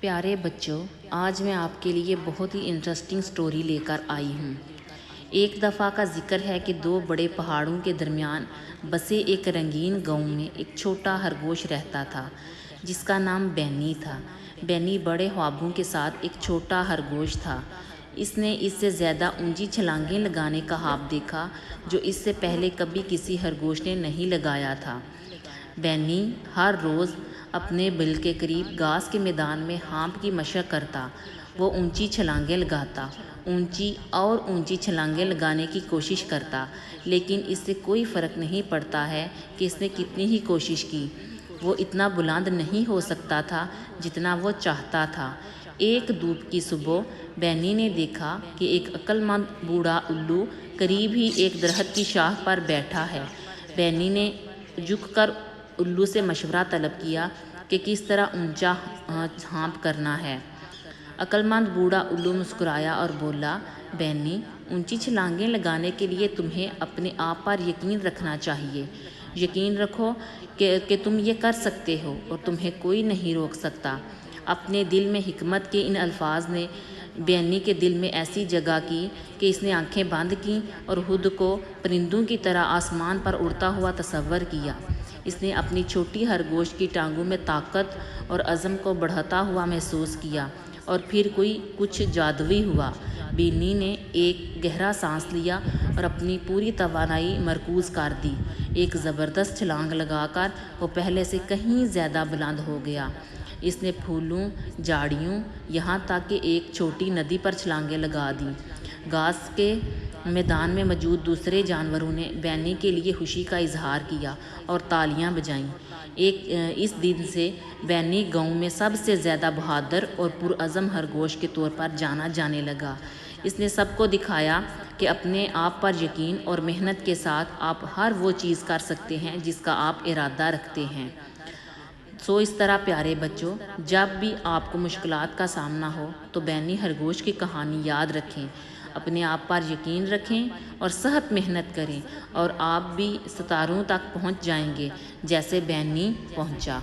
پیارے بچوں، آج میں آپ کے لیے بہت ہی انٹرسٹنگ سٹوری لے کر آئی ہوں۔ ایک دفعہ کا ذکر ہے کہ دو بڑے پہاڑوں کے درمیان بسے ایک رنگین گاؤں میں ایک چھوٹا خرگوش رہتا تھا جس کا نام بینی تھا۔ بینی بڑے خوابوں کے ساتھ ایک چھوٹا خرگوش تھا۔ اس نے اس سے زیادہ اونچی چھلانگیں لگانے کا خواب دیکھا جو اس سے پہلے کبھی کسی خرگوش نے نہیں لگایا تھا۔ بینی ہر روز اپنے بل کے قریب گھاس کے میدان میں ہانپ کی مشق کرتا۔ وہ اونچی چھلانگیں لگاتا، اونچی اور اونچی چھلانگیں لگانے کی کوشش کرتا، لیکن اس سے کوئی فرق نہیں پڑتا ہے کہ اس نے کتنی ہی کوشش کی، وہ اتنا بلند نہیں ہو سکتا تھا جتنا وہ چاہتا تھا۔ ایک دھوپ کی صبح بینی نے دیکھا کہ ایک عقل مند بوڑھا الو قریب ہی ایک درخت کی شاخ پر بیٹھا ہے۔ بینی نے جھک کر الو سے مشورہ طلب کیا کہ کس طرح اونچا ہانپ کرنا ہے۔ عقل مند بوڑھا الو مسکرایا اور بولا، بینی، اونچی چھلانگیں لگانے کے لیے تمہیں اپنے آپ پر یقین رکھنا چاہیے۔ یقین رکھو کہ تم یہ کر سکتے ہو اور تمہیں کوئی نہیں روک سکتا۔ اپنے دل میں حکمت کے ان الفاظ نے بینی کے دل میں ایسی جگہ کی کہ اس نے آنکھیں بند کیں اور خود کو پرندوں کی طرح آسمان پر اڑتا ہوا تصور کیا۔ اس نے اپنی چھوٹی خرگوش کی ٹانگوں میں طاقت اور عزم کو بڑھتا ہوا محسوس کیا اور پھر کچھ جادوئی ہوا۔ بینی نے ایک گہرا سانس لیا اور اپنی پوری توانائی مرکوز کر دی۔ ایک زبردست چھلانگ لگا کر وہ پہلے سے کہیں زیادہ بلند ہو گیا۔ اس نے پھولوں، جھاڑیوں، یہاں تک کہ ایک چھوٹی ندی پر چھلانگیں لگا دیں۔ گھاس کے میدان میں موجود دوسرے جانوروں نے بینی کے لیے خوشی کا اظہار کیا اور تالیاں بجائیں۔ اس دن سے بینی گاؤں میں سب سے زیادہ بہادر اور پرعزم خرگوش کے طور پر جانا جانے لگا۔ اس نے سب کو دکھایا کہ اپنے آپ پر یقین اور محنت کے ساتھ آپ ہر وہ چیز کر سکتے ہیں جس کا آپ ارادہ رکھتے ہیں۔ اس طرح پیارے بچوں، جب بھی آپ کو مشکلات کا سامنا ہو تو بینی خرگوش کی کہانی یاد رکھیں، اپنے آپ پر یقین رکھیں اور سخت محنت کریں اور آپ بھی ستاروں تک پہنچ جائیں گے جیسے بینی پہنچا۔